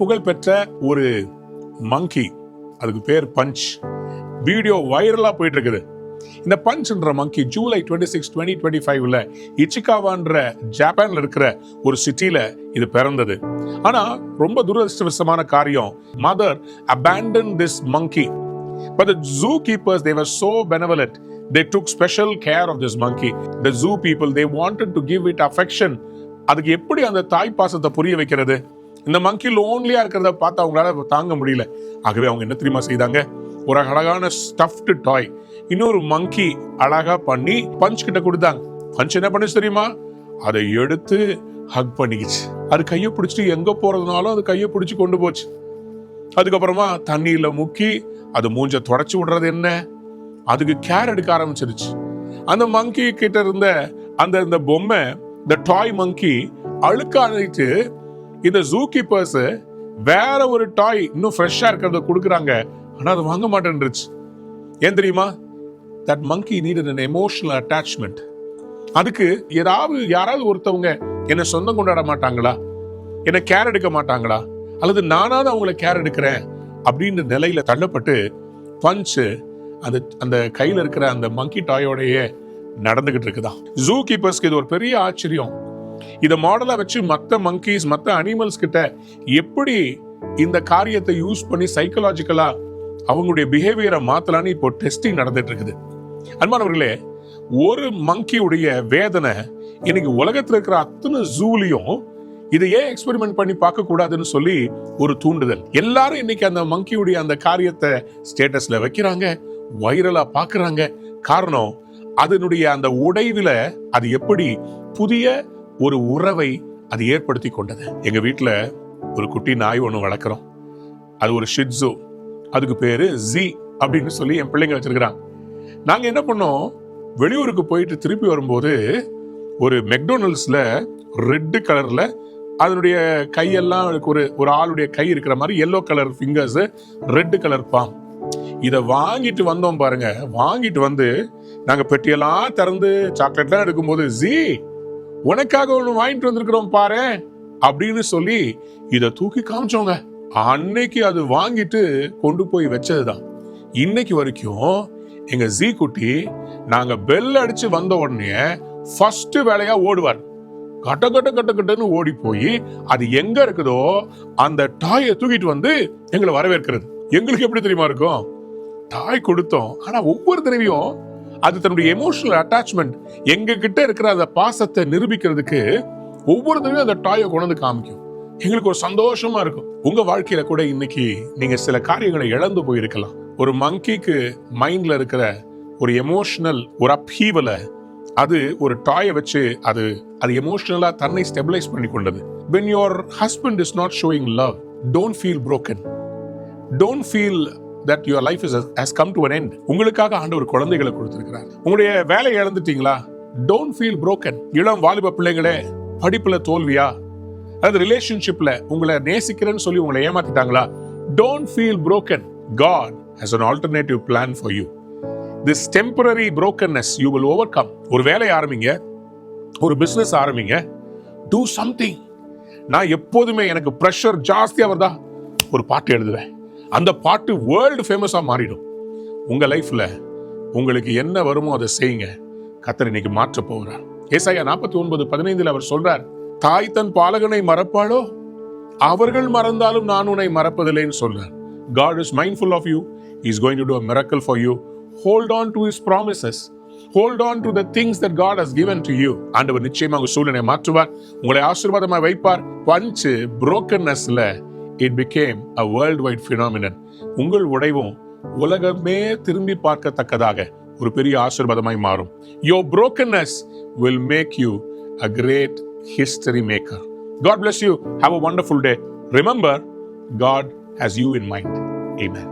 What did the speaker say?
புகழ்பெற்ற ஒரு மங்கி, அதுக்கு பேர் பஞ்ச். வீடியோ வைரலா போயிட்டு இருக்குது. இந்த பஞ்ச்ன்ற மங்கி ஜூலை 26, 2025 இச்சிகாவான்ற ஜப்பான்ல இருக்கிற ஒரு சிட்டில இது பிறந்தது. ஆனா ரொம்ப துரதிர்ஷ்டவசமான காரியம், mother abandoned this monkey, but the zookeepers, they were so benevolent, they took special care of this monkey. The zoo people, they wanted to give it affection. அதுக்கு எப்படி அந்த தாய் பாசத்தை புரிய வைக்கிறது? இந்த மங்கி லோன்லியா இருக்கிறத பார்த்து அவங்களால தாங்க முடியல. ஆகவே அவங்க என்ன தெரியுமா செய்தாங்க, ஒரு அழகான ஸ்டஃப்டு டாய், இன்னொரு மங்கி அழகா பண்ணி பஞ்ச் கிட்ட கொடுத்தாங்க. பஞ்ச் என்ன பண்ணுச்சு தெரியுமா, அதை எடுத்து ஹக் பண்ணிக்கிச்சு. அது கையை பிடிச்சிட்டு எங்க போறதுனாலும் அது கையை பிடிச்சி கொண்டு போச்சு. அதுக்கப்புறமா தண்ணியில முக்கி அது மூஞ்ச தொடச்சு விடுறது என்ன, அதுக்கு கேர் எடுக்க ஆரம்பிச்சிருச்சு. அந்த மங்கி கிட்ட இருந்த அந்த பொம்மை, இந்த டாய் மங்கி அழுக்க அழைத்து இந்த ஜூ கீப்பர்ஸ் வேற ஒரு டாய் இன்னும் ஃப்ரெஷ்ஷா இருக்கிறத கொடுக்குறாங்க. ஆனா அது வாங்க மாட்டேன்ருச்சு. ஏன் தெரியுமா? That monkey needed an emotional attachment. அதுக்கு யாராவது ஒருத்தவங்க என்ன சொந்தம் கொண்டாட மாட்டாங்களா, என்ன கேர் எடுக்க மாட்டாங்களா, அல்லது நானாவது அவங்களை கேர் எடுக்கிறேன் அப்படின்ற நிலையில தள்ளப்பட்டு பஞ்சு அந்த கையில இருக்கிற அந்த மங்கி டாயோடையே நடந்துகிட்டு இருக்குதான். ஜூ கீப்பர்ஸ்க்கு இது ஒரு பெரிய ஆச்சரியம். இதை மாடலா வச்சு மற்ற மங்கீஸ், மற்ற அனிமல்ஸ் கிட்ட எப்படி இந்த காரியத்தை யூஸ் பண்ணி சைக்கலாஜிக்கலா அவங்களுடைய பிஹேவியரை மாத்தலான்னு இப்போ டெஸ்டிங் நடந்துட்டு இருக்குது. அன்பானவர்களே, ஒரு மங்கியுடைய வேதனை இன்னைக்கு உலகத்துல இருக்கிற அத்தனை ஜூலையும் இதை ஏன் எக்ஸ்பெரிமெண்ட் பண்ணி பார்க்க கூடாதுன்னு சொல்லி ஒரு தூண்டுதல். எல்லாரும் இன்னைக்கு அந்த மங்கியுடைய அந்த காரியத்தை ஸ்டேட்டஸ்ல வைக்கிறாங்க, வைரலா பாக்குறாங்க. காரணம், அதனுடைய அந்த உடைவுல அது எப்படி புதிய ஒரு உறவை அது ஏற்படுத்தி கொண்டது. எங்க வீட்டுல ஒரு குட்டி நாய் ஒண்ணு வளர்க்குறோம். அது ஒரு ஷிட்ஸு. அதுக்கு பேரு ஜி அப்படின்னு சொல்லி என் பிள்ளைங்க வச்சிருக்கிறாங்க. நாங்க என்ன பண்ணோம், வெளியூருக்கு போயிட்டு திருப்பி வரும்போது ஒரு மெக்டொனால்ட்ஸ்ல ரெட் கலர்ல அதனுடைய கையெல்லாம் ஒரு ஆளுடைய கை இருக்கிற மாதிரி yellow colour fingers, red colour palm. இதை வாங்கிட்டு வந்தோம் பாருங்க. வாங்கிட்டு வந்து நாங்க பெட்டியெல்லாம் திறந்து சாக்லேட்லாம் எடுக்கும்போது, ஜி உனக்காக ஒண்ணு வாங்கிட்டு வந்திருக்கிறோம் பாரு அப்படின்னு சொல்லி இதை தூக்கி காமிச்சோங்க. அன்னைக்கு அது வாங்கிட்டு கொண்டு போய் வச்சதுதான். இன்னைக்கு வரைக்கும் எங்க ஜி குட்டி நாங்க பெல் அடிச்சு வந்த உடனே ஃபர்ஸ்ட் வேலையா ஓடுவார். கட்ட கட்ட கட்ட கட்டன்னு ஓடி போய் அது எங்க இருக்குதோ அந்த டாயை தூக்கிட்டு வந்து எங்களை வரவேற்கிறது. எங்களுக்கு எப்படி தெரியுமா இருக்கும், டாய் கொடுத்தோம், ஆனா ஒவ்வொரு தடவையும் அது தன்னுடைய எமோஷனல் அட்டாச்மெண்ட் எங்க கிட்ட இருக்கிற அந்த பாசத்தை நிரூபிக்கிறதுக்கு ஒவ்வொரு தடவையும் அந்த டாயை கொண்டு காமிக்கும். எங்களுக்கு ஒரு சந்தோஷமா இருக்கும். உங்க வாழ்க்கையில கூட இன்னைக்கு நீங்க சில காரியங்களை இழந்து போயிருக்கலாம். ஒரு மங்கிக்கு மைண்ட்ல இருக்கிற ஒரு எமோஷனல் ஒரு அப்ஹீவலை அது ஒரு டாயை வச்சு அது எமோஷனலா தன்னை ஸ்டெபிலைஸ் பண்ணி கொண்டது. When your husband is not showing love, don't feel broken. Don't feel that your life has come to an end. உங்களுக்காக ஆண்டவர் குழந்தைகளை கொடுத்திருக்கிறார். உங்களுடைய வேலையை இழந்துட்டீங்களா? Don't feel broken. இளம் வாலிப பிள்ளைகளே, படிப்புல தோல்வியா, அது ரிலேஷன்ஷிப்ல உங்களை நேசிக்கிறேன்னு சொல்லி உங்களை ஏமாத்திட்டாங்களா? Don't feel broken. God has an alternative plan for you. This temporary brokenness you will overcome. ஒரு வேலை ஆரம்பிங்க, ஒரு பிசினஸ் ஆரம்பிங்க, do something. நான் எப்போதுமே எனக்கு பிரஷர் ஜாஸ்தியா வருதா, ஒரு பாட்டு எழுதுவேன். அந்த பாட்டு வேர்ல்டு ஃபேமஸா மாறிடும். உங்க லைஃப்ல உங்களுக்கு என்ன வருமோ அதை செய்யுங்க. கர்த்தர் இன்னைக்கு மாற்ற போகிறார். ஏசாயா 49:15 அவர் சொல்றார், தாய் தன் பாலகனை மறப்பாளோ, அவர்கள் மறந்தாலும் நான் உன்னை மறப்பதில்லைன்னு சொல்றார். God is mindful of you. He is going to do a miracle for you. Hold on to his promises. Hold on to the things that God has given to you. ஆண்டவர் நிச்சயமா உங்க சூழ்நிலையை மாற்றுவார், உங்களை ஆசீர்வாதமாய் வைப்பார். பஞ்ச் brokennessல it became a worldwide phenomenon. உங்கள் உடைவும் உலகமே திரும்பி பார்க்கத்தக்கதாக ஒரு பெரிய ஆசீர்வாதமாய் மாறும். Your brokenness will make you a great history maker. God bless you. Have a wonderful day. Remember, God has you in mind. Amen.